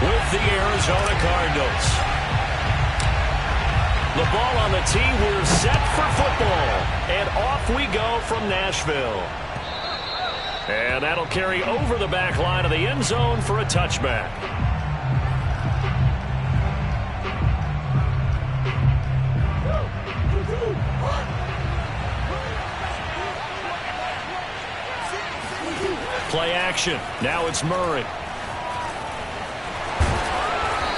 with the Arizona Cardinals. The ball on the tee. We're set for football. And off we go from Nashville. And that'll carry over the back line of the end zone for a touchback. Play action. Now it's Murray.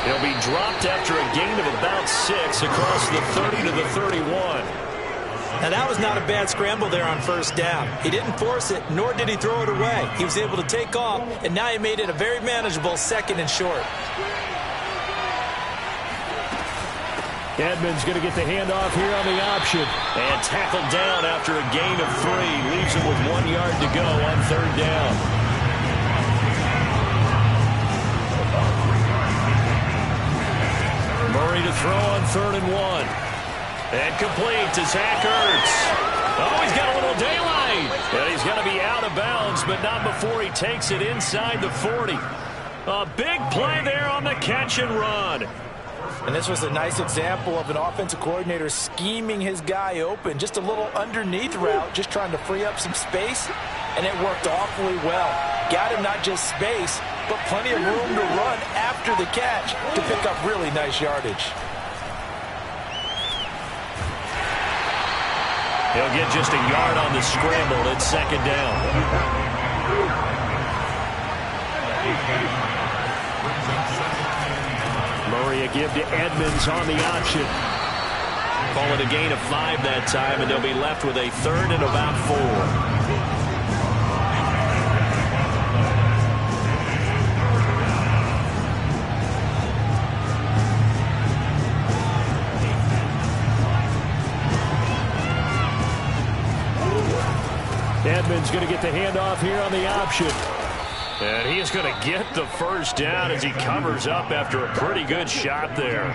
He'll be dropped after a gain of about 6 across the 30 to the 31. Now, that was not a bad scramble there on first down. He didn't force it, nor did he throw it away. He was able to take off, and now he made it a very manageable 2nd and short. Edmonds going to get the handoff here on the option. And tackled down after a gain of 3. Leaves him with 1 yard to go on 3rd down. Murray to throw on 3rd and 1. And complete to Zach Ertz. Oh, he's got a little daylight. And he's going to be out of bounds, but not before he takes it inside the 40. A big play there on the catch and run. And this was a nice example of an offensive coordinator scheming his guy open. Just a little underneath route, just trying to free up some space. And it worked awfully well. Got him not just space, but plenty of room to run after the catch to pick up really nice yardage. He'll get just a yard on the scramble at 2nd down. Murray a give to Edmonds on the option. Call it a gain of 5 that time, and they'll be left with a 3rd and about 4. Edmonds going to get the handoff here on the option. And he is going to get the first down as he covers up after a pretty good shot there.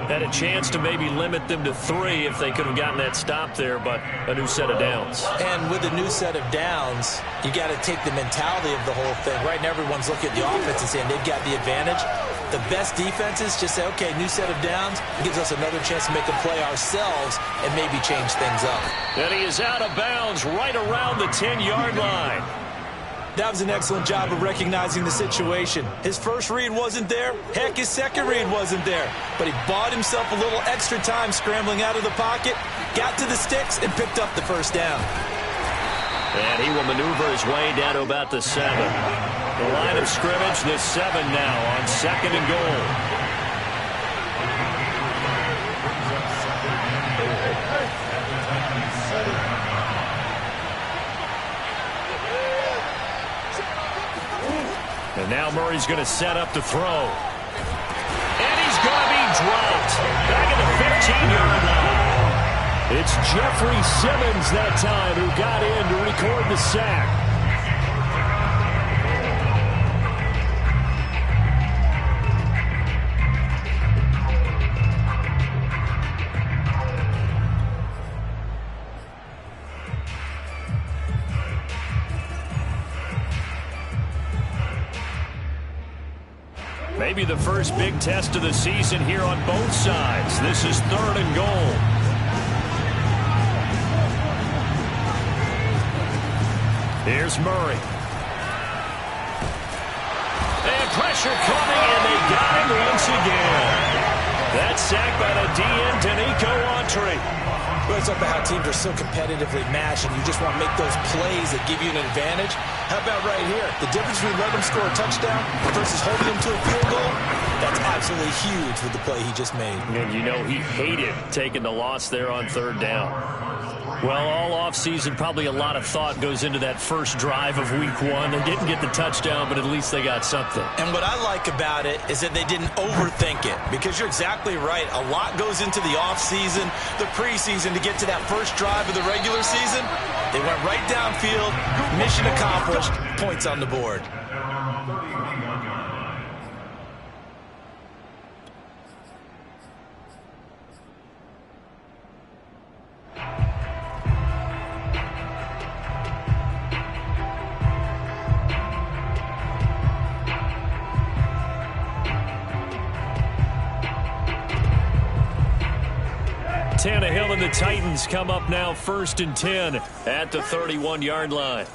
Had a chance to maybe limit them to 3 if they could have gotten that stop there, but a new set of downs. And with a new set of downs, you got to take the mentality of the whole thing. Right now, everyone's looking at the offense and saying they've got the advantage. The best defenses just say, okay, new set of downs. It gives us another chance to make a play ourselves and maybe change things up. And he is out of bounds right around the 10-yard line. That was an excellent job of recognizing the situation. His first read wasn't there. Heck, his second read wasn't there. But he bought himself a little extra time scrambling out of the pocket, got to the sticks, and picked up the first down. And he will maneuver his way down to about the 7. The line of scrimmage, the 7 now on 2nd and goal. And now Murray's going to set up to throw. And he's going to be dropped. Back at the 15-yard line. It's Jeffrey Simmons that time who got in to record the sack. Maybe the first big test of the season here on both sides. This is 3rd and goal. Here's Murray. And pressure coming, and they got him once again. That's sacked by the DN, Danico Autry. Well, it's about how teams are so competitively matched, and you just want to make those plays that give you an advantage. How about right here? The difference between letting him score a touchdown versus holding him to a field goal, that's absolutely huge with the play he just made. And you know he hated taking the loss there on 3rd down. Well, all offseason, probably a lot of thought goes into that first drive of Week 1. They didn't get the touchdown, but at least they got something. And what I like about it is that they didn't overthink it, because you're exactly right. A lot goes into the offseason, the preseason to get to that first drive of the regular season. They went right downfield, mission accomplished, points on the board. Tannehill and the Titans come up now 1st and 10 at the 31-yard line.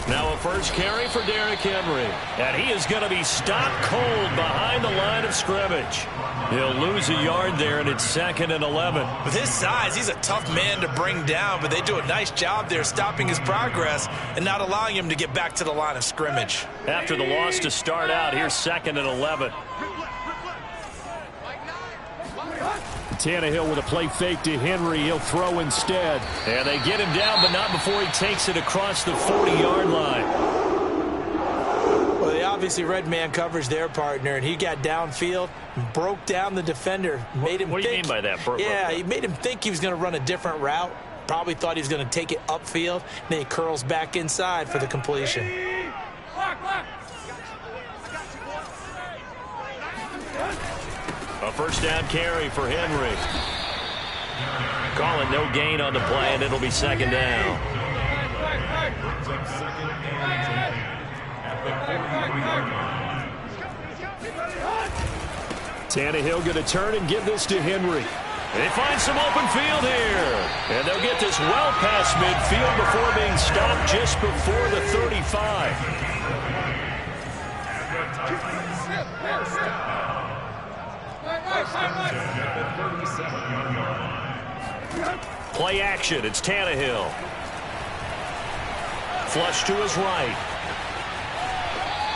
Now a first carry for Derrick Henry. And he is going to be stopped cold behind the line of scrimmage. He'll lose a yard there, and it's 2nd and 11. With his size, he's a tough man to bring down, but they do a nice job there stopping his progress and not allowing him to get back to the line of scrimmage. After the loss to start out, here's 2nd and 11. Tannehill with a play fake to Henry. He'll throw instead. And they get him down, but not before he takes it across the 40-yard line. Well, they obviously read man coverage their partner, and he got downfield, broke down the defender, made him What do you mean by that? He made him think he was going to run a different route. Probably thought he was going to take it upfield. Then he curls back inside for the completion. A first down carry for Henry. Calling no gain on the play, and it'll be 2nd down. Tannehill going to turn and give this to Henry. They find some open field here. And they'll get this well past midfield before being stopped just before the 35. Play action. It's Tannehill. Flush to his right.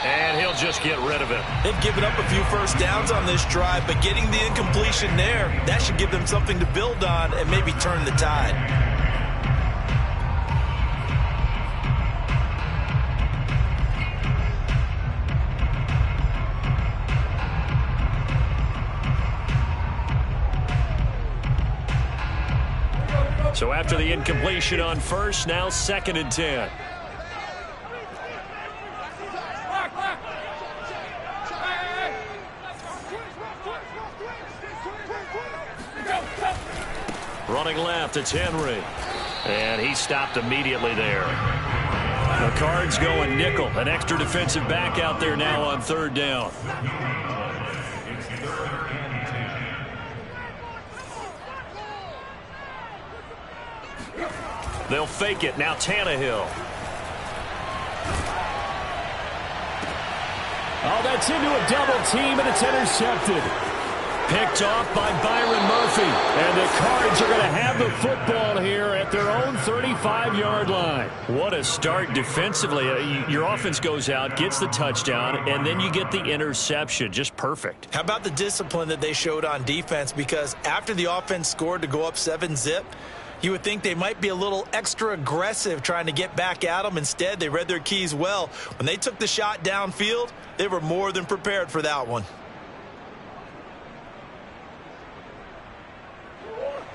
And he'll just get rid of it. They've given up a few first downs on this drive, but getting the incompletion there, that should give them something to build on and maybe turn the tide. So after the incompletion on first, now 2nd and 10. Running left, it's Henry. And he stopped immediately there. The Cards going nickel. An extra defensive back out there now on 3rd down. They'll fake it. Now Tannehill. Oh, that's into a double team, and it's intercepted. Picked off by Byron Murphy. And the Cards are going to have the football here at their own 35-yard line. What a start defensively. Your offense goes out, gets the touchdown, and then you get the interception. Just perfect. How about the discipline that they showed on defense? Because after the offense scored to go up 7-zip, you would think they might be a little extra aggressive trying to get back at them. Instead, they read their keys well. When they took the shot downfield, they were more than prepared for that one.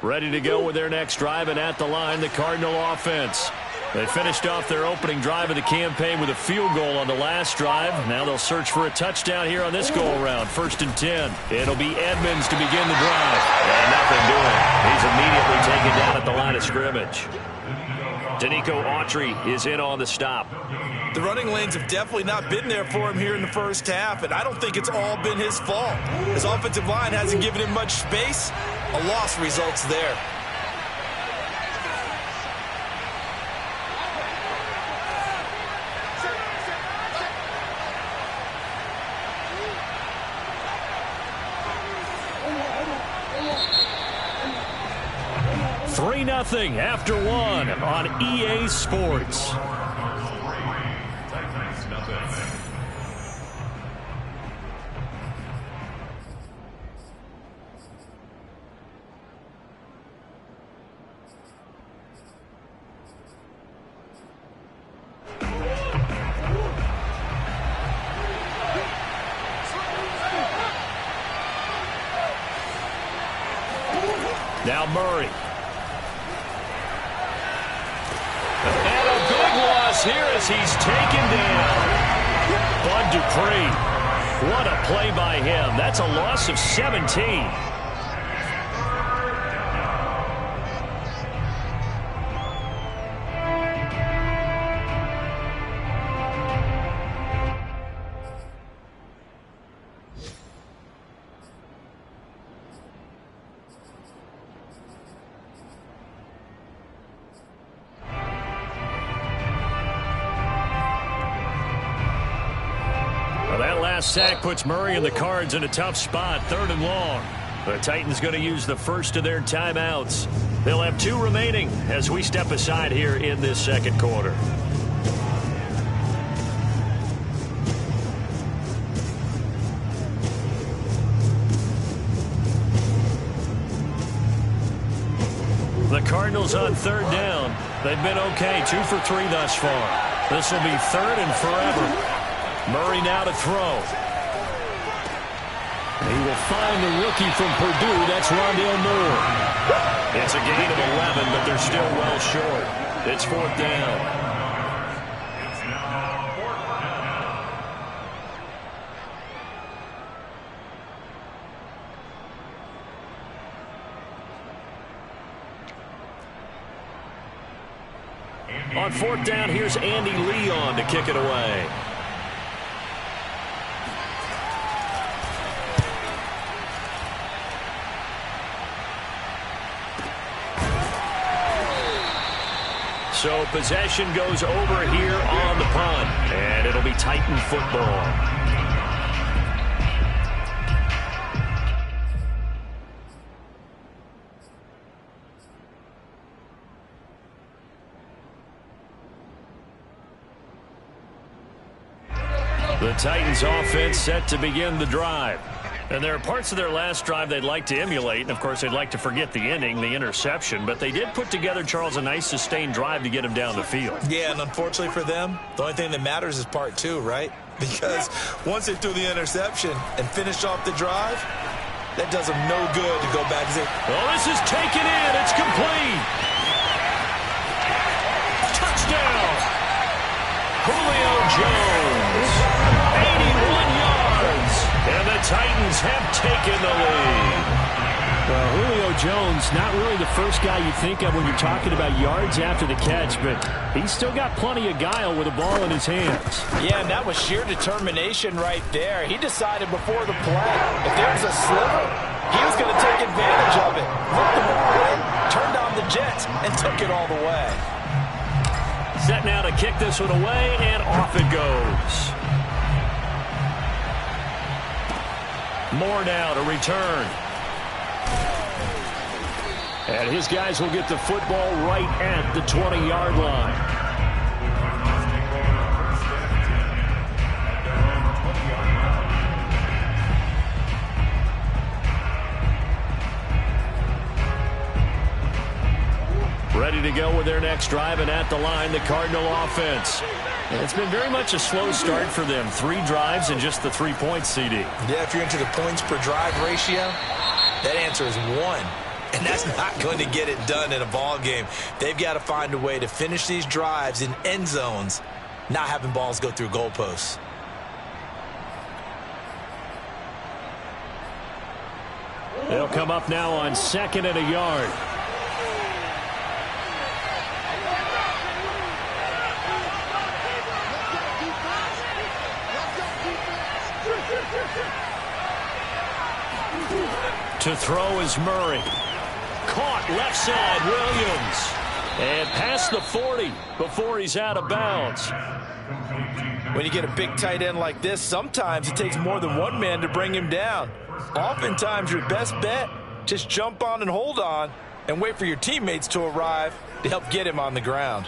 Ready to go with their next drive, and at the line, the Cardinal offense. They finished off their opening drive of the campaign with a field goal on the last drive. Now they'll search for a touchdown here on this go-around. 1st and 10. It'll be Edmonds to begin the drive. And nothing doing. He's immediately taken down at the line of scrimmage. Danico Autry is in on the stop. The running lanes have definitely not been there for him here in the first half, and I don't think it's all been his fault. His offensive line hasn't given him much space. A loss results there. Nothing after one on EA Sports. Now Murray. And a big loss here as he's taken down. Bud Dupree. What a play by him. That's a loss of 17. that last sack puts Murray and the Cards in a tough spot, 3rd and long. The Titans going to use the first of their timeouts. They'll have 2 remaining as we step aside here in this second quarter. The Cardinals on 3rd down. They've been okay, 2 for 3 thus far. This will be 3rd and forever. Murray now to throw. He will find the rookie from Purdue. That's Rondale Moore. It's a gain of 11, but they're still well short. It's 4th down. On 4th down, here's Andy Leon to kick it away. So possession goes over here on the punt, and it'll be Titan football. The Titans offense set to begin the drive. And there are parts of their last drive they'd like to emulate. And, of course, they'd like to forget the inning, the interception. But they did put together, Charles, a nice sustained drive to get him down the field. Yeah, and unfortunately for them, the only thing that matters is part 2, right? Because once they threw the interception and finished off the drive, that does them no good to go back and say, well, this is taken in. It's complete. Touchdown. Julio Jones. 81 yards. And the Titans have taken the lead. Well, Julio Jones, not really the first guy you think of when you're talking about yards after the catch, but he's still got plenty of guile with a ball in his hands. Yeah, and that was sheer determination right there. He decided before the play, if there was a sliver, he was going to take advantage of it. Looked the ball in, turned on the Jets, and took it all the way. Set now to kick this one away, and off it goes. Moore now to return. And his guys will get the football right at the 20-yard line. Ready to go with their next drive, and at the line, the Cardinal offense. And it's been very much a slow start for them. 3 drives and just the 3 points, CD. Yeah, if you're into the points per drive ratio, that answer is 1. And that's not going to get it done in a ball game. They've got to find a way to finish these drives in end zones, not having balls go through goalposts. They'll come up now on 2nd and a yard. To throw is Murray. Caught left side, Williams. And past the 40 before he's out of bounds. When you get a big tight end like this, sometimes it takes more than one man to bring him down. Oftentimes, your best bet, just jump on and hold on and wait for your teammates to arrive to help get him on the ground.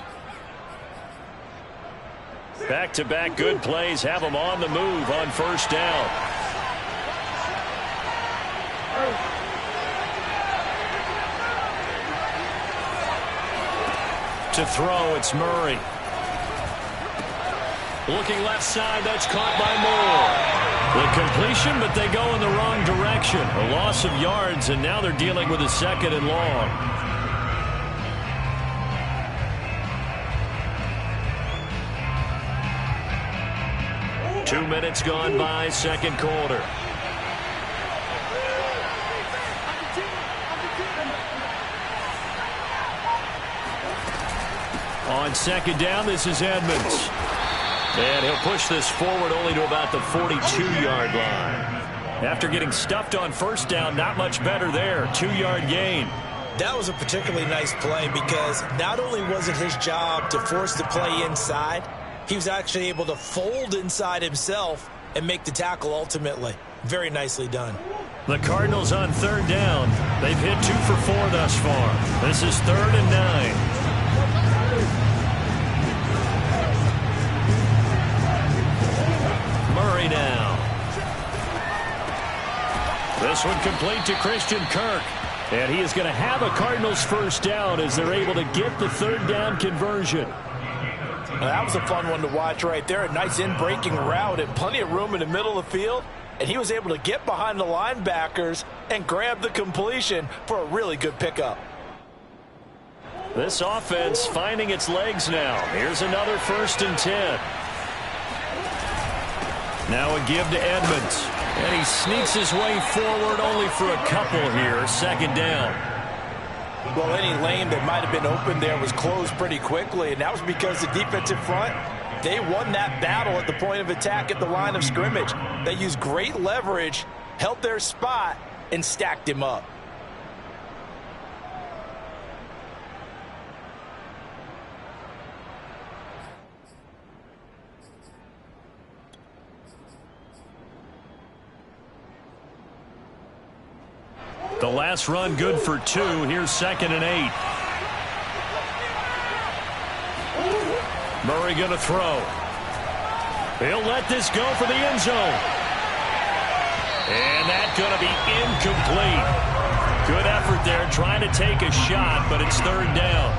Back-to-back good plays have him on the move on 1st down. To throw, it's Murray. Looking left side, that's caught by Moore. The completion, but they go in the wrong direction. A loss of yards, and now they're dealing with a 2nd and long. Two minutes gone by, second quarter. On 2nd down, this is Edmonds. And he'll push this forward only to about the 42-yard line. After getting stuffed on 1st down, not much better there. 2-yard gain. That was a particularly nice play because not only was it his job to force the play inside, he was actually able to fold inside himself and make the tackle ultimately. Very nicely done. The Cardinals on third down. They've hit 2 for 4 thus far. This is 3rd and 9. Murray now. This one complete to Christian Kirk. And he is going to have a Cardinals first down as they're able to get the 3rd down conversion. Well, that was a fun one to watch right there. A nice in-breaking route and plenty of room in the middle of the field. And he was able to get behind the linebackers and grab the completion for a really good pickup. This offense finding its legs now. Here's another 1st and 10. Now a give to Edmonds. And he sneaks his way forward only for a couple here. 2nd down. Well, any lane that might have been open there was closed pretty quickly, and that was because the defensive front, they won that battle at the point of attack at the line of scrimmage. They used great leverage, held their spot, and stacked him up. The last run good for 2. Here's 2nd and 8. Murray going to throw. He'll let this go for the end zone. And that's going to be incomplete. Good effort there trying to take a shot, but it's 3rd down.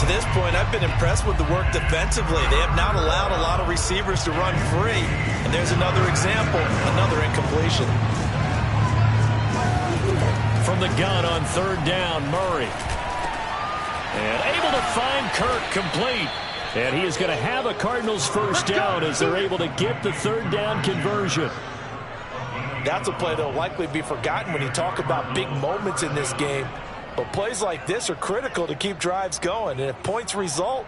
To this point, I've been impressed with the work defensively. They have not allowed a lot of receivers to run free. And there's another example, another incompletion. From the gun on 3rd down, Murray. And able to find Kirk complete. And he is going to have a Cardinals first down as they're able to get the 3rd down conversion. That's a play that will likely be forgotten when you talk about big moments in this game. But plays like this are critical to keep drives going. And if points result,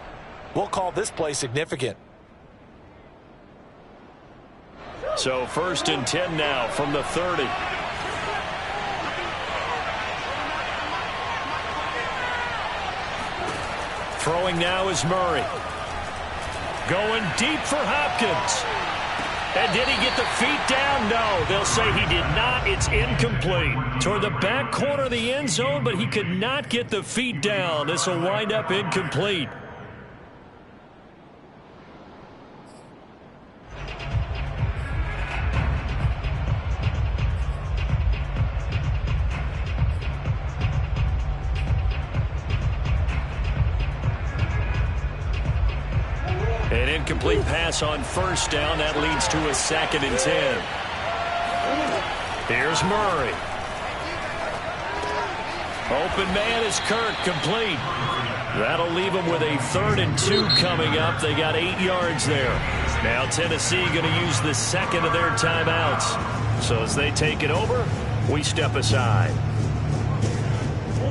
we'll call this play significant. So 1st and 10 now from the 30. Throwing now is Murray. Going deep for Hopkins. And did he get the feet down? No, they'll say he did not. It's incomplete. Toward the back corner of the end zone, but he could not get the feet down. This will wind up incomplete. An incomplete pass on 1st down. That leads to a 2nd and 10. Here's Murray. Open man is Kirk, complete. That'll leave them with a 3rd and 2 coming up. They got 8 yards there. Now Tennessee going to use the 2nd of their timeouts. So as they take it over, we step aside.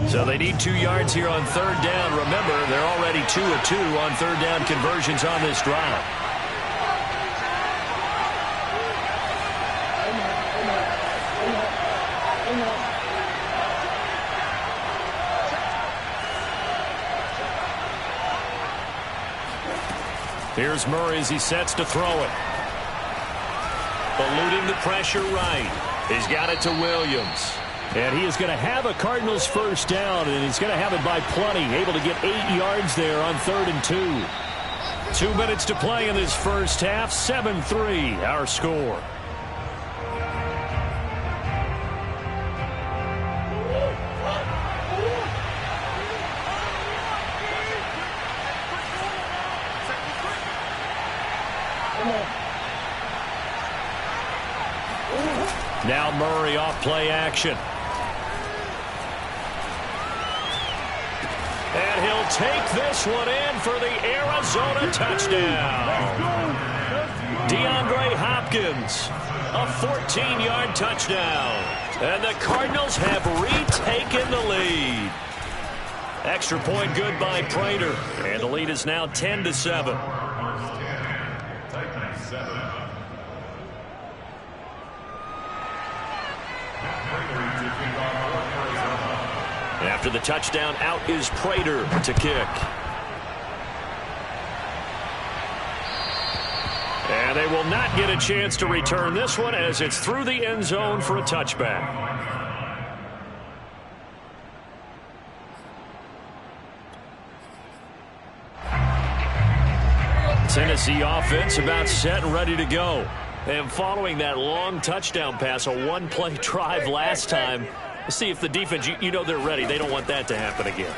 So they need 2 yards here on 3rd down. Remember, they're already 2 of 2 on 3rd down conversions on this drive. Here's Murray as he sets to throw it. Eluding the pressure right. He's got it to Williams. And he is going to have a Cardinals first down, and he's going to have it by plenty. Able to get 8 yards there on 3rd and 2. 2 minutes to play in this first half. 7-3 our score. Now Murray off play action. And he'll take this one in for the Arizona touchdown. DeAndre Hopkins, a 14-yard touchdown. And the Cardinals have retaken the lead. Extra point good by Prater. And the lead is now 10-7. After the touchdown, out is Prater to kick. And they will not get a chance to return this one as it's through the end zone for a touchback. Tennessee offense about set and ready to go. And following that long touchdown pass, a one-play drive last time, see if the defense, you know they're ready. They don't want that to happen again.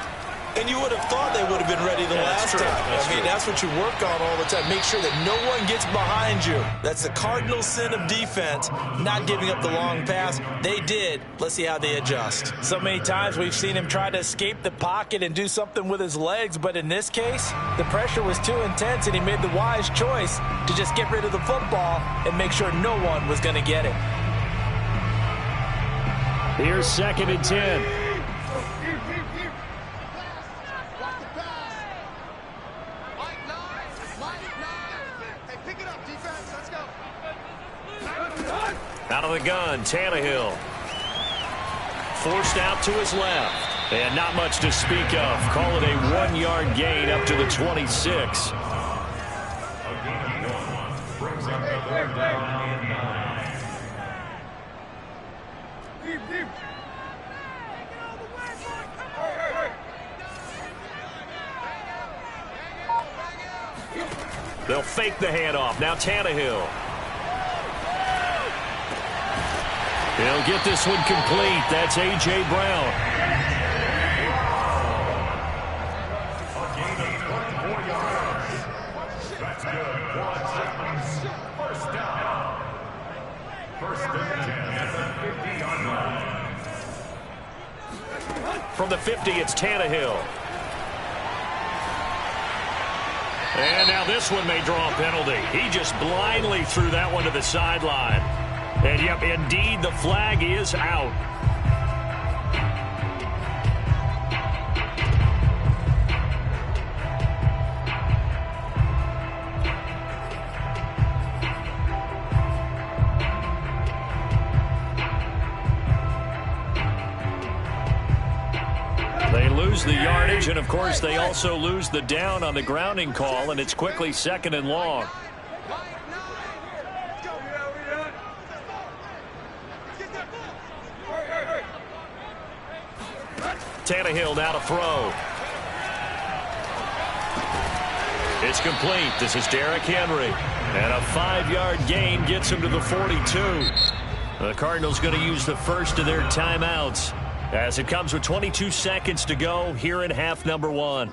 And you would have thought they would have been ready the last time. I mean, that's what you work on all the time. Make sure that no one gets behind you. That's the cardinal sin of defense, not giving up the long pass. They did. Let's see how they adjust. So many times we've seen him try to escape the pocket and do something with his legs, but in this case, the pressure was too intense, and he made the wise choice to just get rid of the football and make sure no one was going to get it. Here's 2nd and 10. Out of the gun, Tannehill. Forced out to his left. And not much to speak of. Call it a 1-yard gain up to the 26. They'll fake the handoff. Now Tannehill. He'll get this one complete. That's A.J. Brown. From the 50, it's Tannehill. And now this one may draw a penalty. He just blindly threw that one to the sideline. And, yep, indeed, the flag is out. They lose the yardage, and, of course, they also lose the down on the grounding call, and it's quickly 2nd and long. Tannehill now to throw. It's complete. This is Derrick Henry. And a 5-yard gain gets him to the 42. The Cardinals going to use the first of their timeouts as it comes with 22 seconds to go here in half number 1.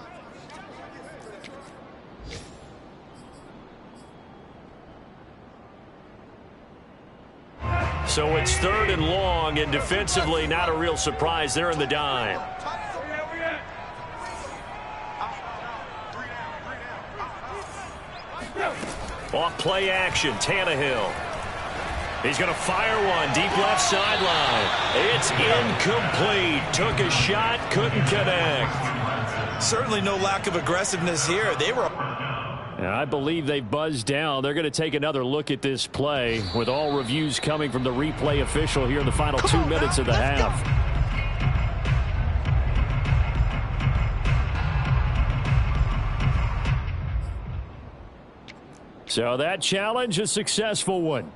So it's 3rd and long, and defensively not a real surprise. They're in the dime. Off play action, Tannehill. He's going to fire one deep left sideline. It's incomplete. Took a shot, couldn't connect. Certainly no lack of aggressiveness here. They were... And I believe they've buzzed down. They're going to take another look at this play with all reviews coming from the replay official here in the final 2 minutes of the half. So that challenge, a successful one.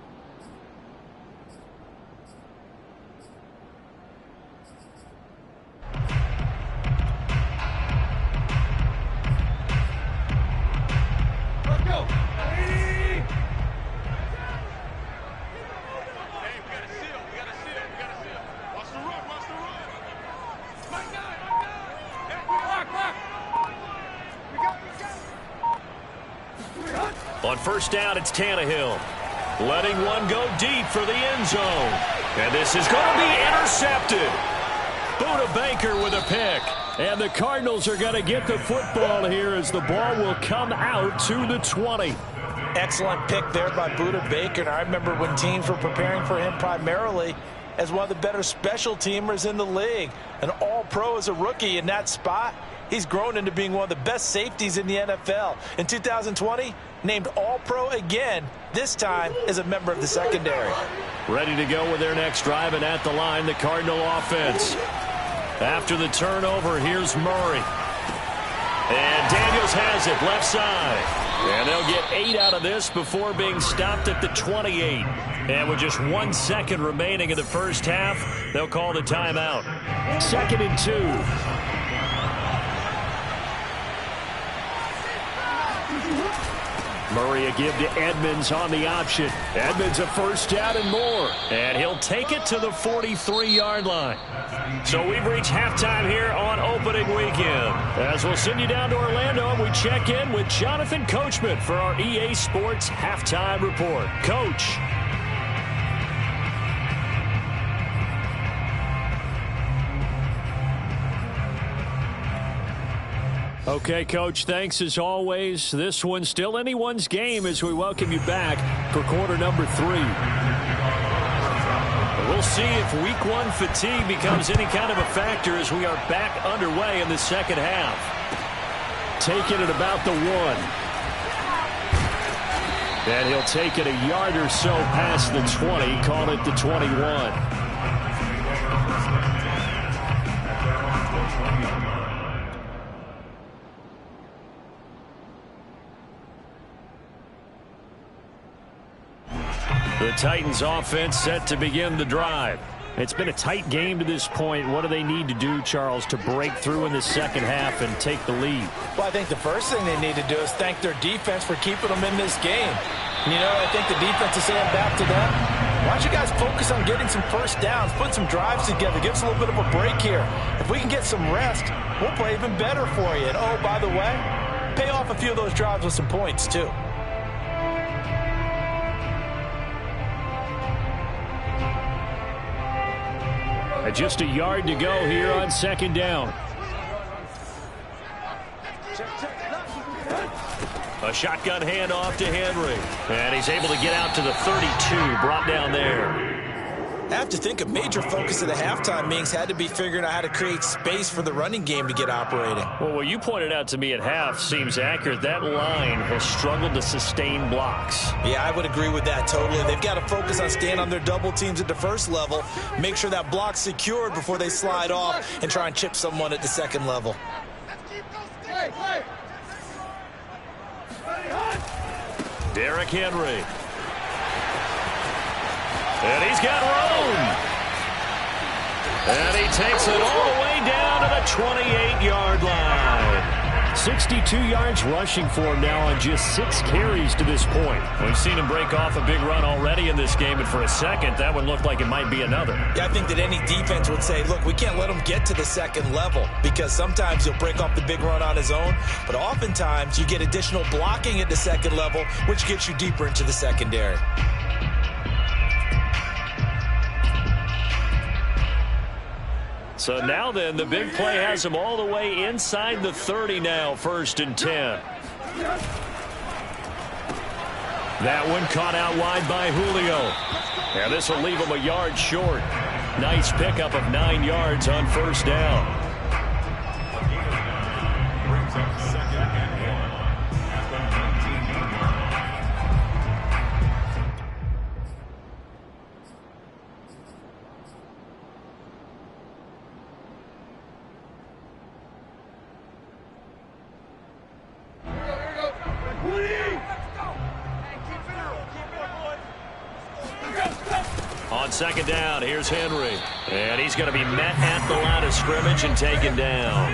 On first down, it's Tannehill. Letting one go deep for the end zone. And this is going to be intercepted. Buda Baker with a pick. And the Cardinals are going to get the football here as the ball will come out to the 20. Excellent pick there by Buda Baker. And I remember when teams were preparing for him primarily as one of the better special teamers in the league. An all-pro as a rookie in that spot. He's grown into being one of the best safeties in the NFL. In 2020, named All-Pro again, this time as a member of the secondary. Ready to go with their next drive, and at the line, the Cardinal offense. After the turnover, here's Murray. And Daniels has it, left side. And they'll get 8 out of this before being stopped at the 28. And with just 1 second remaining in the first half, they'll call the timeout. 2nd and 2. Murray a give to Edmonds on the option. Edmonds a first down and more. And he'll take it to the 43-yard line. So we've reached halftime here on opening weekend. As we'll send you down to Orlando, and we check in with Jonathan Coachman for our EA Sports Halftime Report. Coach. Okay, Coach, thanks as always. This one's still anyone's game as we welcome you back for quarter number 3. We'll see if week 1 fatigue becomes any kind of a factor as we are back underway in the second half. Taking it about the 1. And he'll take it a yard or so past the 20, call it the 21. The Titans offense set to begin the drive. It's been a tight game to this point. What do they need to do, Charles, to break through in the second half and take the lead? Well, I think the first thing they need to do is thank their defense for keeping them in this game. You know, I think the defense is saying back to them, why don't you guys focus on getting some first downs, put some drives together, give us a little bit of a break here. If we can get some rest, we'll play even better for you. And, oh, by the way, pay off a few of those drives with some points, too. Just a yard to go here on 2nd down. A shotgun handoff to Henry. And he's able to get out to the 32, brought down there. I have to think a major focus of the halftime meetings had to be figuring out how to create space for the running game to get operating. Well, what you pointed out to me at half seems accurate. That line has struggled to sustain blocks. Yeah, I would agree with that totally. They've got to focus on staying on their double teams at the first level, make sure that block's secured before they slide off and try and chip someone at the second level. Derrick Henry. And he's got room. And he takes it all the way down to the 28-yard line. 62 yards rushing for him now on just 6 carries to this point. We've seen him break off a big run already in this game, and for a second, that one looked like it might be another. Yeah, I think that any defense would say, look, we can't let him get to the second level because sometimes he'll break off the big run on his own, but oftentimes you get additional blocking at the second level, which gets you deeper into the secondary. So now then, the big play has him all the way inside the 30 now, 1st and 10. That one caught out wide by Julio. And this will leave him a yard short. Nice pickup of 9 yards on 1st down. On 2nd down, here's Henry. And he's going to be met at the line of scrimmage and taken down.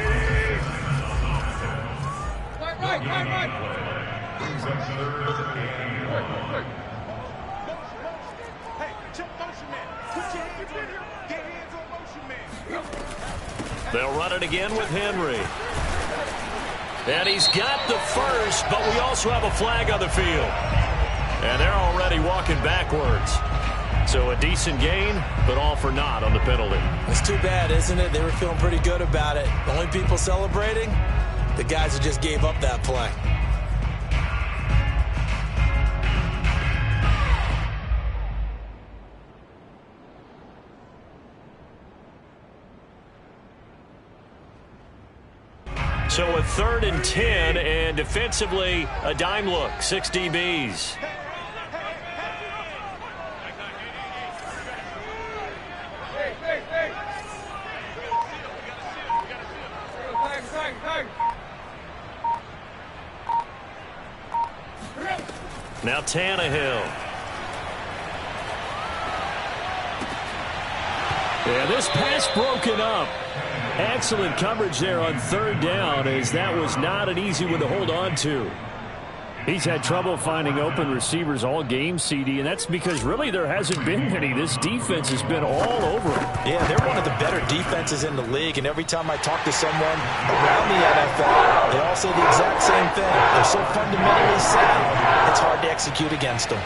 They'll run it again with Henry. And he's got the first, but we also have a flag on the field. And they're already walking backwards. So a decent gain, but all for naught on the penalty. It's too bad, isn't it? They were feeling pretty good about it. The only people celebrating, the guys who just gave up that play. So a 3rd and 10, and defensively, a dime look, 6 DBs. Now Tannehill. Yeah, this pass broken up. Excellent coverage there on third down, as that was not an easy one to hold on to. He's had trouble finding open receivers all game, CD, and that's because really there hasn't been many. This defense has been all over him. Yeah, they're one of the better defenses in the league, and every time I talk to someone around the NFL, they all say the exact same thing. They're so fundamentally sound, it's hard to execute against them.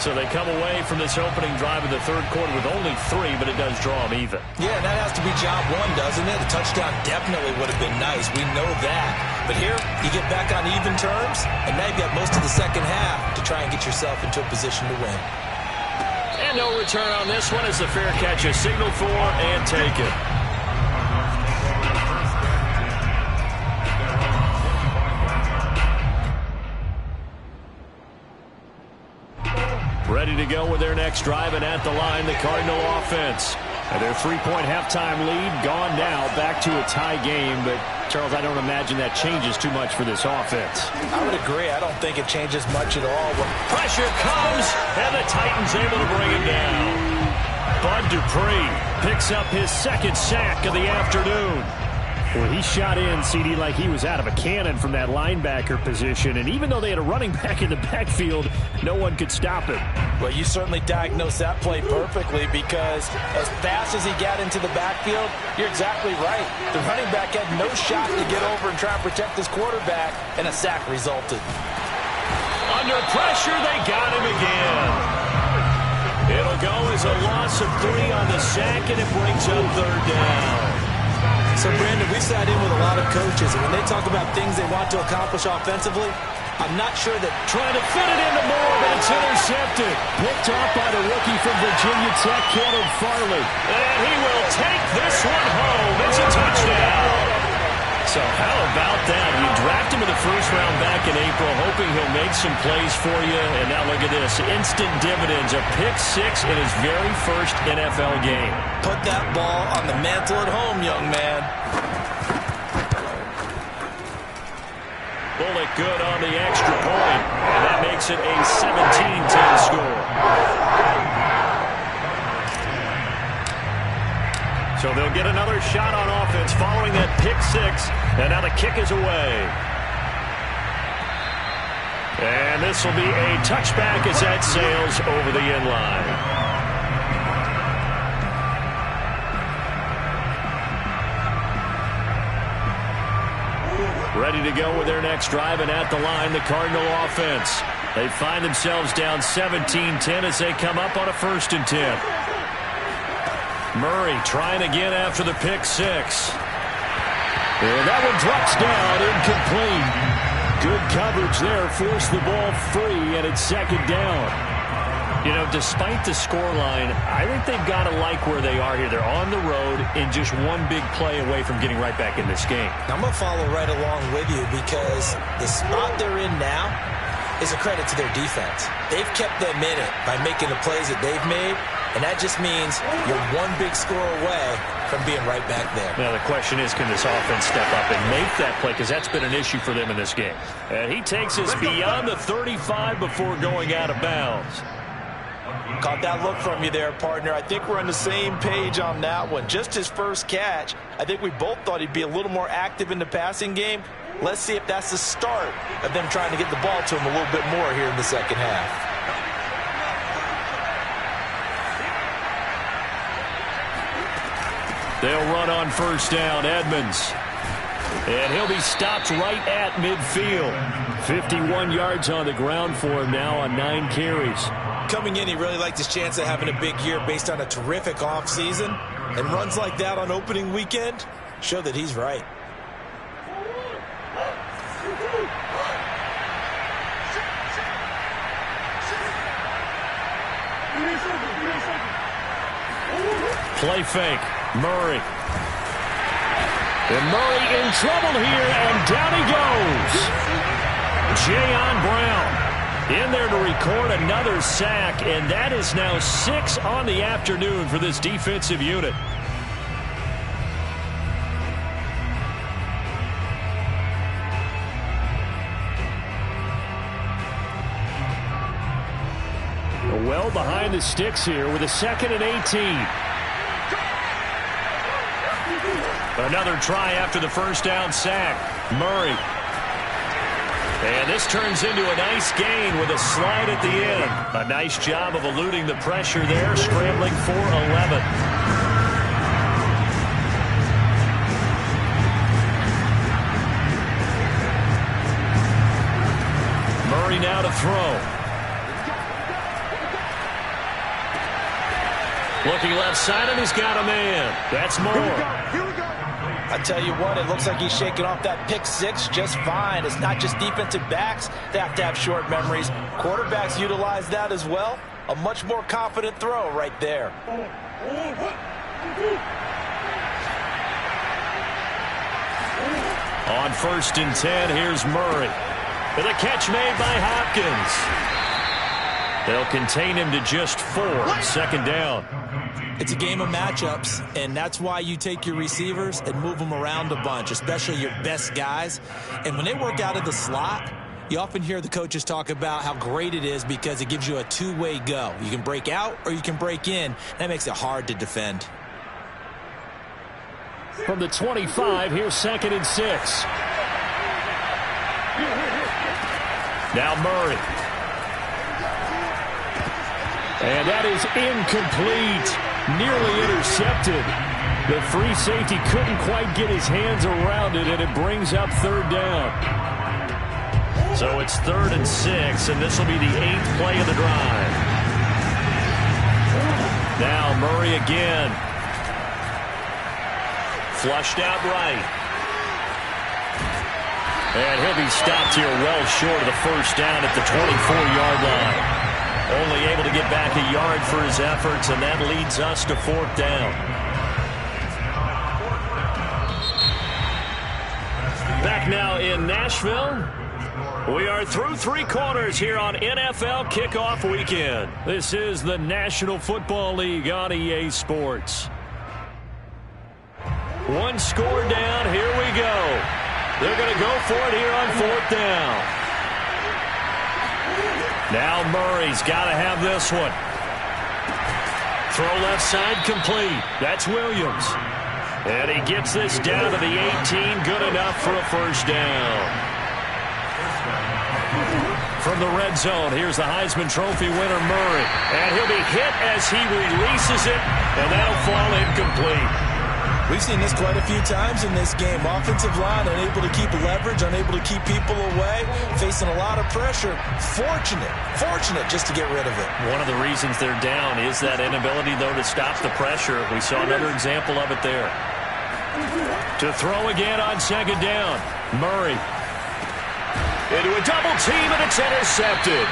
So they come away from this opening drive in the third quarter with only 3, but it does draw them even. Yeah, and that has to be job one, doesn't it? A touchdown definitely would have been nice. We know that. But here, you get back on even terms, and now you've got most of the second half to try and get yourself into a position to win. And no return on this one as the fair catch is signaled for and taken. Ready to go with their next drive, and at the line, the Cardinal offense. And their 3-point halftime lead gone now, back to a tie game. But, Charles, I don't imagine that changes too much for this offense. I would agree. I don't think it changes much at all. Pressure comes, and the Titans able to bring him down. Bud Dupree picks up his second sack of the afternoon. Well, he shot in, CD, like he was out of a cannon from that linebacker position. And even though they had a running back in the backfield, no one could stop him. Well, you certainly diagnosed that play perfectly, because as fast as he got into the backfield, you're exactly right. The running back had no shot to get over and try and protect his quarterback, and a sack resulted. Under pressure, they got him again. It'll go as a loss of 3 on the sack, and it brings up third down. So, Brandon, we sat in with a lot of coaches, and when they talk about things they want to accomplish offensively, I'm not sure that trying to fit it into Moore, but it's intercepted. Picked off by the rookie from Virginia Tech, Caleb Farley. And he will take this one home. It's a touchdown. So how about that? You draft him in the first round back in April, hoping he'll make some plays for you. And now look at this. Instant dividends. A pick 6 in his very first NFL game. Put that ball on the mantle at home, young man. Bullock good on the extra point. And that makes it a 17-10 score. So they'll get another shot on offense following that pick 6. And now the kick is away. And this will be a touchback as that sails over the end line. Ready to go with their next drive, and at the line, the Cardinal offense. They find themselves down 17-10 as they come up on a 1st and 10. Murray trying again after the pick 6. And that one drops down, incomplete. Good coverage there, forced the ball free, and it's 2nd down. You know, despite the scoreline, I think they've got to like where they are here. They're on the road and just one big play away from getting right back in this game. I'm going to follow right along with you, because the spot they're in now is a credit to their defense. They've kept them in it by making the plays that they've made, and that just means you're one big score away from being right back there. Now, the question is, can this offense step up and make that play? Because that's been an issue for them in this game. And he takes us beyond the 35 before going out of bounds. Caught that look from you there, partner. I think we're on the same page on that one. Just his first catch. I think we both thought he'd be a little more active in the passing game. Let's see if that's the start of them trying to get the ball to him a little bit more here in the second half. They'll run on 1st down, Edmonds. And he'll be stopped right at midfield. 51 yards on the ground for him now on 9 carries. Coming in, he really liked his chance of having a big year based on a terrific offseason. And runs like that on opening weekend show that he's right. Play fake. Murray. And Murray in trouble here, and down he goes. Jayon Brown in there to record another sack, and that is now 6 on the afternoon for this defensive unit. well behind the sticks here with a 2nd and 18. Another try after the first down sack. Murray. And this turns into a nice gain with a slide at the end. A nice job of eluding the pressure there, scrambling for 11. Murray now to throw. Looking left side, and he's got a man. That's Moore. Here we go. I tell you what, it looks like he's shaking off that pick six just fine. It's not just defensive backs that have to have short memories. Quarterbacks utilize that as well. A much more confident throw right there. On 1st and 10, here's Murray. With a catch made by Hopkins. They'll contain him to just 4. 2nd down. It's a game of matchups, and that's why you take your receivers and move them around a bunch, especially your best guys. And when they work out of the slot, you often hear the coaches talk about how great it is because it gives you a two-way go. You can break out or you can break in. That makes it hard to defend. From the 25, here's 2nd and 6. Now Murray. And that is incomplete. Nearly intercepted. The free safety couldn't quite get his hands around it, and it brings up 3rd down. So it's 3rd and 6, and this will be the 8th play of the drive. Now Murray again. Flushed out right. And he'll be stopped here well short of the first down at the 24-yard line. Only able to get back a yard for his efforts, and that leads us to 4th down. Back now in Nashville. We are through 3 quarters here on NFL Kickoff Weekend. This is the National Football League on EA Sports. 1 score down. Here we go. They're going to go for it here on 4th down. Now Murray's got to have this one. Throw left side complete. That's Williams. And he gets this down to the 18. Good enough for a first down. From the red zone, here's the Heisman Trophy winner, Murray. And he'll be hit as he releases it, and that'll fall incomplete. We've seen this quite a few times in this game. Offensive line unable to keep leverage, unable to keep people away, facing a lot of pressure. Fortunate just to get rid of it. One of the reasons they're down is that inability, though, to stop the pressure. We saw another example of it there. To throw again on 2nd down. Murray. Into a double team, and it's intercepted.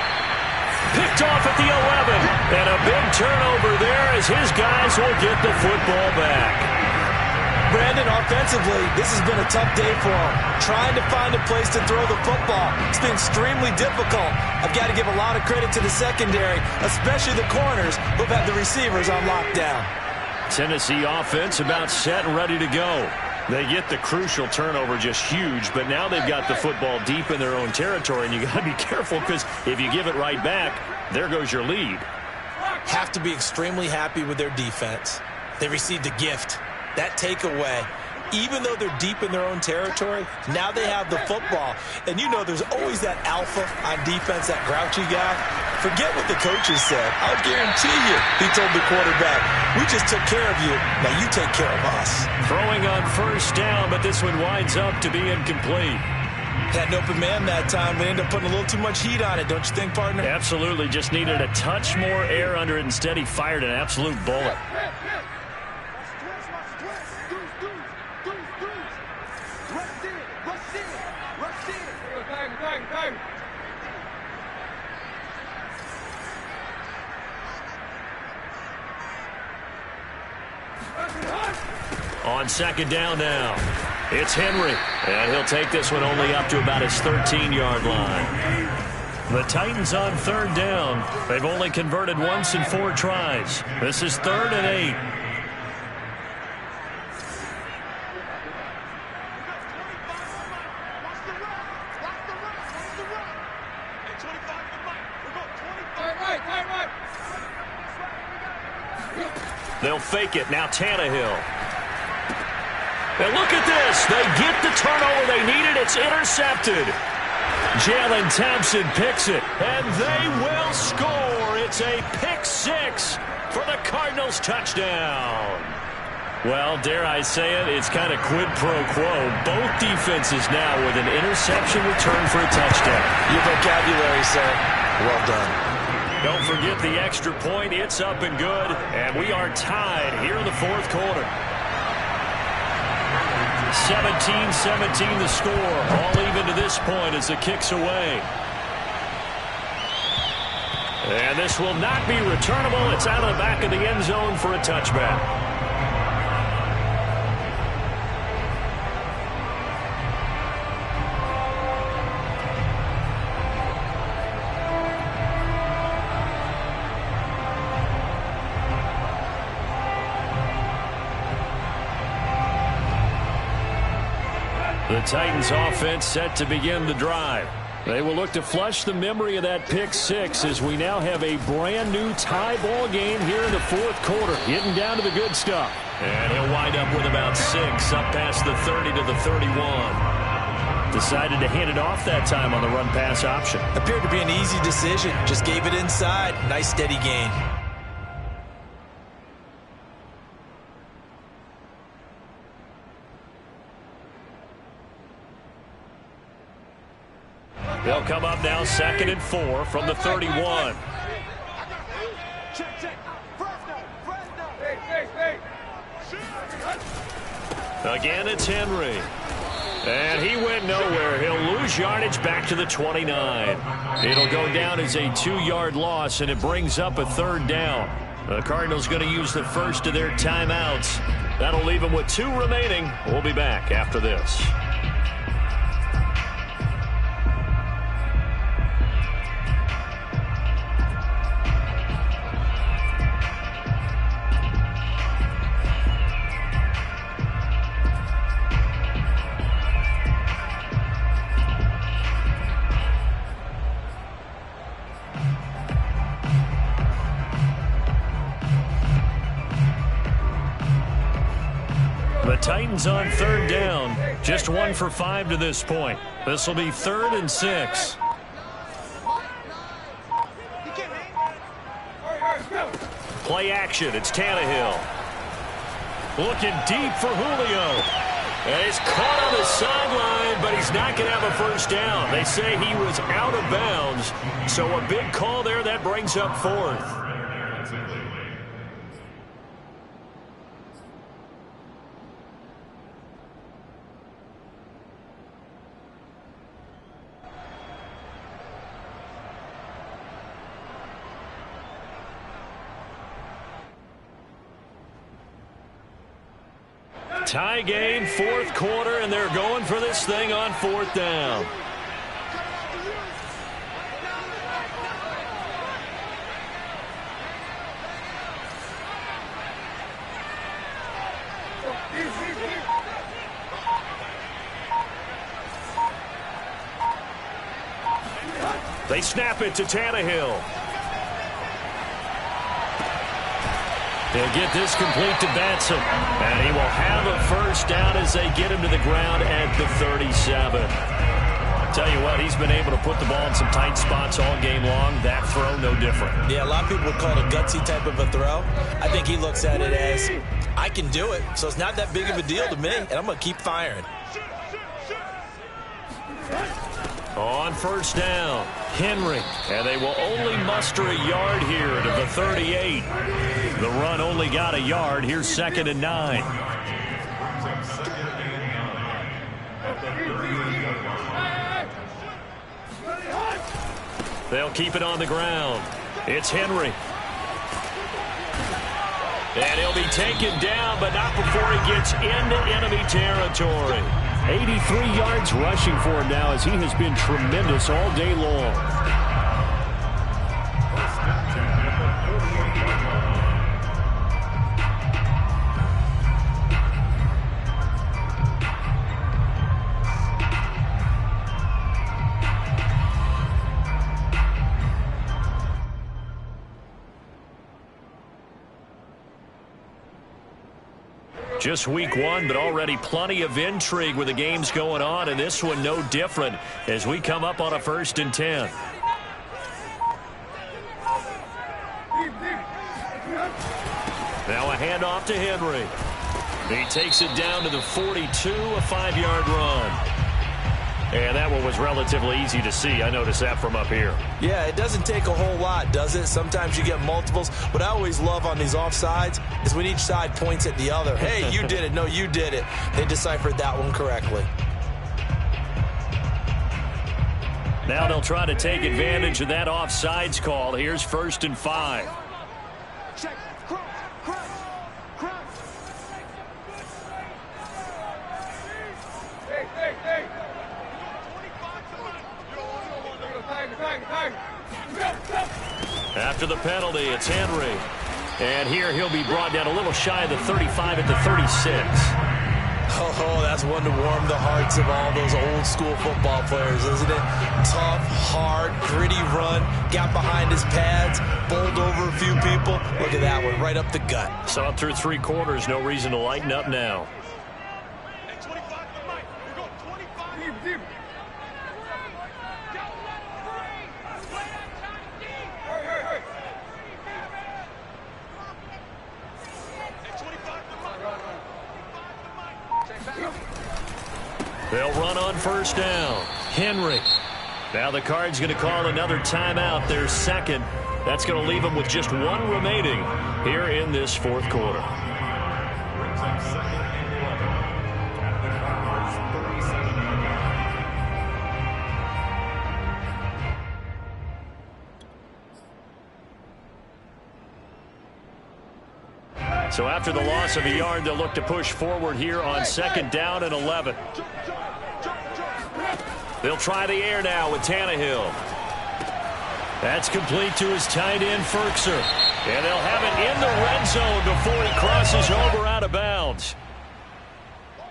Picked off at the 11. And a big turnover there as his guys will get the football back. Brandon, offensively, this has been a tough day for him. Trying to find a place to throw the football. It's been extremely difficult. I've got to give a lot of credit to the secondary, especially the corners who've had the receivers on lockdown. Tennessee offense about set and ready to go. They get the crucial turnover, just huge, but now they've got the football deep in their own territory, and you got to be careful because if you give it right back, there goes your lead. Have to be extremely happy with their defense. They received a gift. That takeaway, even though they're deep in their own territory, now they have the football. And you know there's always that alpha on defense, that grouchy guy. Forget what the coaches said. I'll guarantee you, he told the quarterback, we just took care of you. Now you take care of us. Throwing on 1st down, but this one winds up to be incomplete. Had an open man that time, but ended up putting a little too much heat on it, don't you think, partner? Absolutely. Just needed a touch more air under it. Instead, he fired an absolute bullet. On 2nd down now, it's Henry, and he'll take this one only up to about his 13-yard line. The Titans on 3rd down. They've only converted once in 4 tries. This is 3rd and 8. They'll fake it. Now Tannehill. And look at this. They get the turnover they needed. It's intercepted. Jalen Thompson picks it, and they will score. It's a pick six for the Cardinals touchdown. Well, dare I say it, it's kind of quid pro quo. Both defenses now with an interception return for a touchdown. Your vocabulary, sir. Well done. Don't forget the extra point. It's up and good, and we are tied here in the fourth quarter. 17-17 the score. All even to this point as the kick's away. And this will not be returnable. It's out of the back of the end zone for a touchback. The Titans offense set to begin the drive. They will look to flush the memory of that pick six as we now have a brand new tie ball game here in the fourth quarter. Getting down to the good stuff. And he'll wind up with about 6 up past the 30 to the 31. Decided to hand it off that time on the run pass option. Appeared to be an easy decision. Just gave it inside. Nice steady gain. They'll come up now 2nd and 4 from the 31. Again, it's Henry. And he went nowhere. He'll lose yardage back to the 29. It'll go down as a 2-yard loss, and it brings up a 3rd down. The Cardinals going to use the first of their timeouts. That'll leave them with 2 remaining. We'll be back after this. Titans on 3rd down. Just 1 for 5 to this point. This will be 3rd and 6. Play action. It's Tannehill. Looking deep for Julio. And he's caught on the sideline, but he's not going to have a first down. They say he was out of bounds. So a big call there. That brings up 4th. Tie game, 4th quarter, and they're going for this thing on 4th down. They snap it to Tannehill. They'll get this complete to Batson. And he will have a first down as they get him to the ground at the 37. Tell you what, he's been able to put the ball in some tight spots all game long. That throw, no different. Yeah, a lot of people would call it a gutsy type of a throw. I think he looks at it as, I can do it, so it's not that big of a deal to me, and I'm going to keep firing. On first down, Henry. And they will only muster a yard here to the 38. The run only got a yard. Here's 2nd and 9. They'll keep it on the ground. It's Henry. And he'll be taken down, but not before he gets into enemy territory. 83 yards rushing for him now as he has been tremendous all day long. Just week one, but already plenty of intrigue with the games going on, and this one no different as we come up on a 1st and 10. Now a handoff to Henry. He takes it down to the 42, a 5-yard run. And that one was relatively easy to see. I noticed that from up here. Yeah, it doesn't take a whole lot, does it? Sometimes you get multiples. What I always love on these offsides is when each side points at the other. Hey, you did it. No, you did it. They deciphered that one correctly. Now they'll try to take advantage of that offsides call. Here's 1st and 5. Check. Cross. Hey. After the penalty, it's Henry. And here he'll be brought down a little shy of the 35 at the 36. Oh, that's one to warm the hearts of all those old school football players, isn't it? Tough, hard, gritty run, got behind his pads, bowled over a few people. Look at that one, right up the gut. So up through 3 quarters, no reason to lighten up now. They'll run on 1st down. Henry. Now the Cards going to call another timeout, their second. That's going to leave them with just 1 remaining here in this 4th quarter. So after the loss of a yard, they'll look to push forward here on 2nd down and 11. They'll try the air now with Tannehill. That's complete to his tight end, Ferkser. And they'll have it in the red zone before he crosses over out of bounds.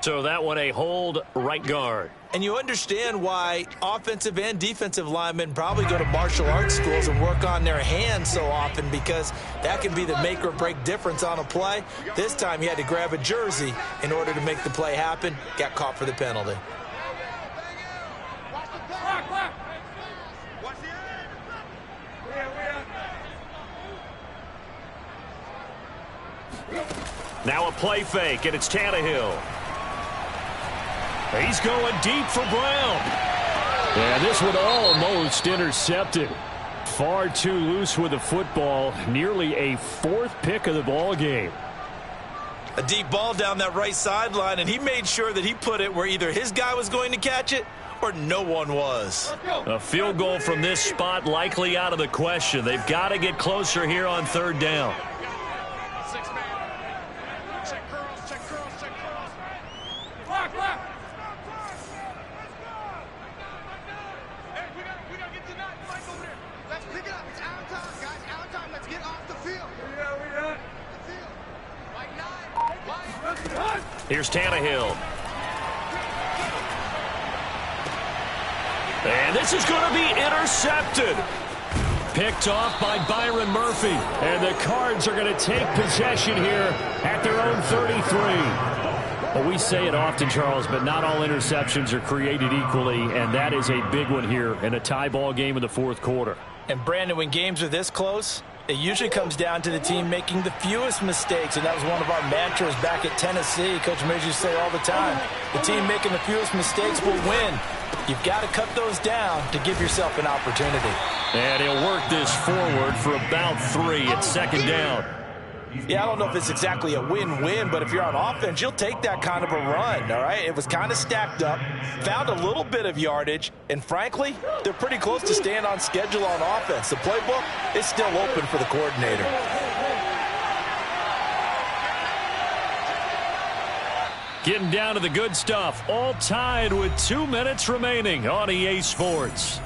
So that one a hold right guard. And you understand why offensive and defensive linemen probably go to martial arts schools and work on their hands so often, because that can be the make or break difference on a play. This time he had to grab a jersey in order to make the play happen. Got caught for the penalty. Now a play fake, and it's Tannehill. He's going deep for Brown. And this one almost intercepted. Far too loose with the football. Nearly a 4th pick of the ball game. A deep ball down that right sideline, and he made sure that he put it where either his guy was going to catch it or no one was. A field goal from this spot likely out of the question. They've got to get closer here on 3rd down. Here's Tannehill. And this is going to be intercepted. Picked off by Byron Murphy. And the Cards are going to take possession here at their own 33. Well, we say it often, Charles, but not all interceptions are created equally, and that is a big one here in a tie ball game in the 4th quarter. And, Brandon, when games are this close, it usually comes down to the team making the fewest mistakes, and that was one of our mantras back at Tennessee. Coach Major used to say all the time, the team making the fewest mistakes will win. You've got to cut those down to give yourself an opportunity. And he'll work this forward for about 3 at 2nd down. Yeah, I don't know if it's exactly a win-win, but if you're on offense, you'll take that kind of a run, all right? It was kind of stacked up, found a little bit of yardage, and frankly, they're pretty close to staying on schedule on offense. The playbook is still open for the coordinator. Getting down to the good stuff, all tied with 2 minutes remaining on EA Sports.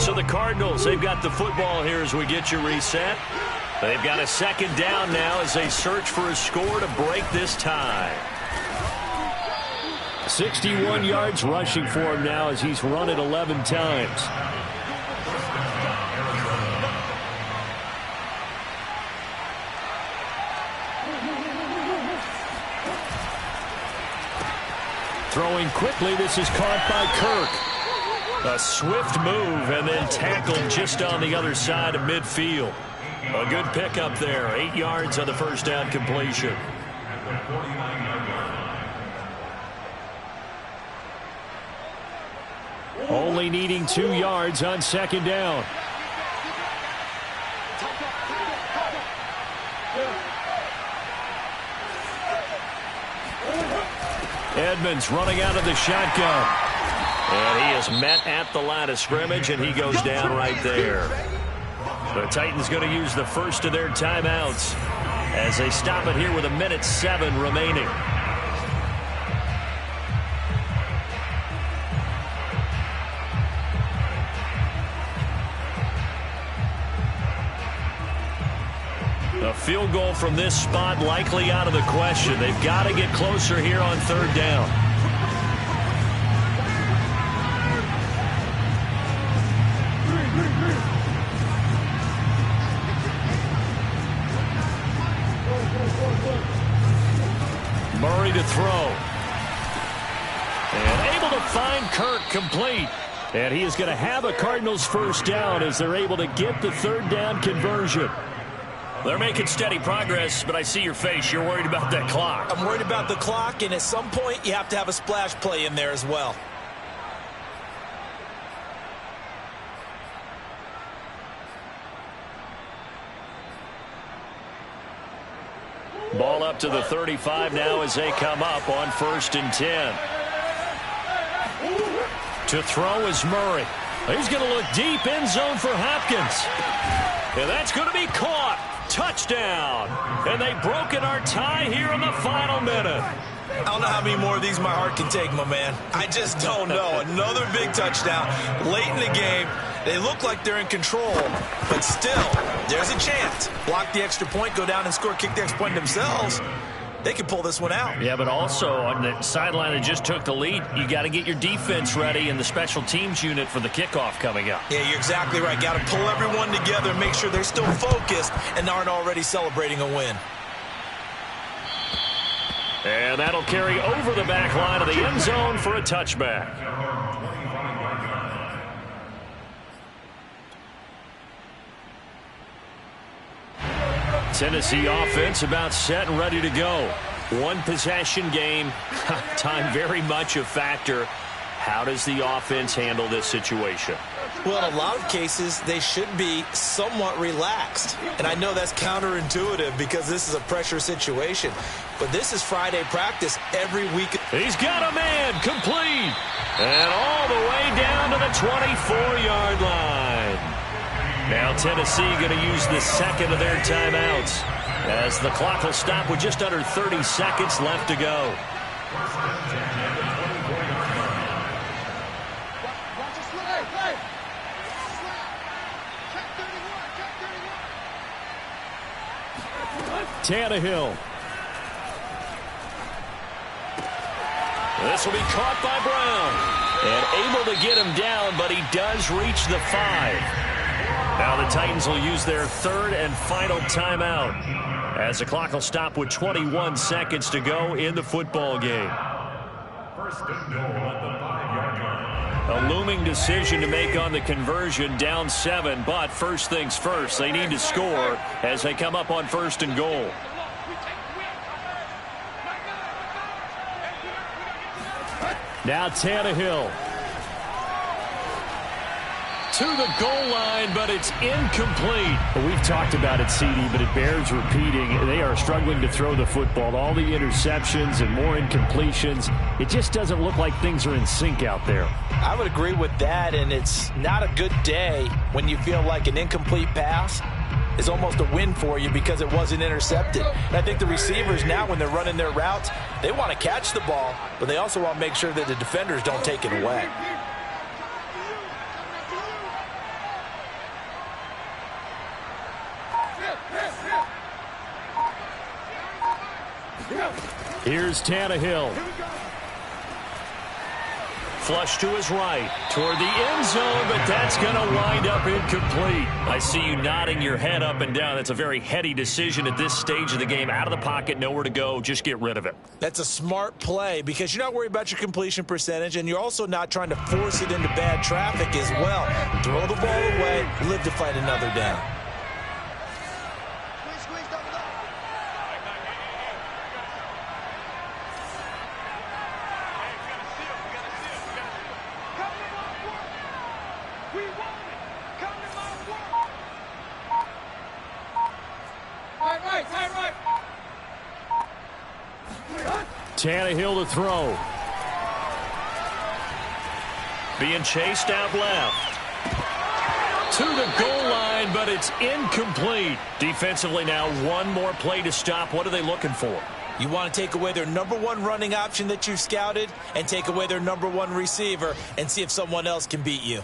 So the Cardinals, they've got the football here as we get you reset. They've got a 2nd down now as they search for a score to break this tie. 61 yards rushing for him now as he's run it 11 times. throwing quickly. This is caught by Kirk. A swift move and then tackled just on the other side of midfield. A good pickup there. 8 yards on the first down completion. Only needing 2 yards on second down. Edmonds running out of the shotgun. And he is met at the line of scrimmage, and he goes down right there. The Titans going to use the first of their timeouts as they stop it here with 1:07 remaining. A field goal from this spot likely out of the question. They've got to get closer here on third down. Murray to throw. And able to find Kirk complete. And he is going to have a Cardinals first down as they're able to get the third down conversion. They're making steady progress, but I see your face. You're worried about that clock. I'm worried about the clock, and at some point you have to have a splash play in there as well. Ball up to the 35 now as they come up on 1st and 10. To throw is Murray. He's going to look deep, end zone for Hopkins. And that's going to be caught. Touchdown. And they've broken our tie here in the final minute. I don't know how many more of these my heart can take, my man. I just don't know. Another big touchdown late in the game. They look like they're in control, but still, there's a chance. Block the extra point, go down and score, kick the extra point themselves. They can pull this one out. Yeah, but also on the sideline that just took the lead, you got to get your defense ready and the special teams unit for the kickoff coming up. Yeah, you're exactly right. Got to pull everyone together and make sure they're still focused and aren't already celebrating a win. And that'll carry over the back line of the end zone for a touchback. Tennessee offense about set and ready to go. One possession game. Time very much a factor. How does the offense handle this situation? Well, in a lot of cases, they should be somewhat relaxed. And I know that's counterintuitive because this is a pressure situation. But this is Friday practice every week. He's got a man complete. And all the way down to the 24-yard line. Now Tennessee going to use the second of their timeouts as the clock will stop with just under 30 seconds left to go. Tannehill. This will be caught by Brown. And able to get him down, but he does reach the 5. Now the Titans will use their third and final timeout as the clock will stop with 21 seconds to go in the football game. First and goal at the 5-yard line. A looming decision to make on the conversion, down 7, but first things first, they need to score as they come up on 1st and goal. Now Tannehill. To the goal line, but it's incomplete. Well, we've talked about it, CD, but it bears repeating. They are struggling to throw the football. All the interceptions and more incompletions. It just doesn't look like things are in sync out there. I would agree with that, and it's not a good day when you feel like an incomplete pass is almost a win for you because it wasn't intercepted. And I think the receivers now, when they're running their routes, they want to catch the ball, but they also want to make sure that the defenders don't take it away. Here's Tannehill. flush to his right, toward the end zone, but that's going to wind up incomplete. I see you nodding your head up and down. That's a very heady decision at this stage of the game. Out of the pocket, nowhere to go, just get rid of it. That's a smart play because you're not worried about your completion percentage, and you're also not trying to force it into bad traffic as well. Throw the ball away, live to fight another down. Tannehill to throw. Being chased out left. To the goal line, but it's incomplete. Defensively now, one more play to stop. What are they looking for? You want to take away their #1 running option that you've scouted and take away their #1 receiver and see if someone else can beat you.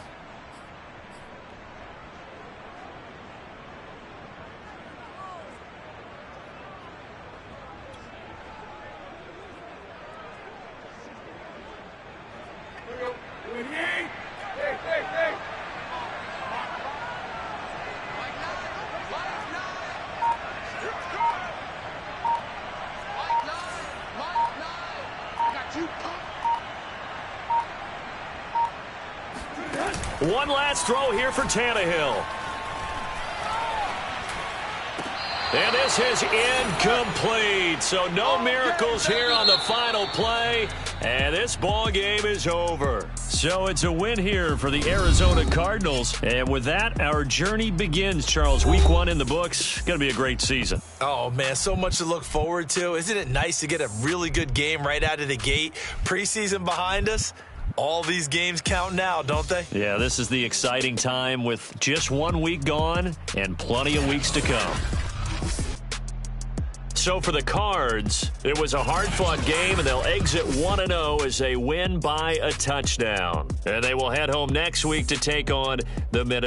One last throw here for Tannehill. And this is incomplete. So no miracles here on the final play. And this ball game is over. So it's a win here for the Arizona Cardinals. And with that, our journey begins, Charles. Week 1 in the books. Going to be a great season. Oh, man, so much to look forward to. Isn't it nice to get a really good game right out of the gate? Preseason behind us. All these games count now, don't they? Yeah, this is the exciting time with just 1 week gone and plenty of weeks to come. So for the Cards, it was a hard-fought game, and they'll exit 1-0 as they win by a touchdown. And they will head home next week to take on the Minnesota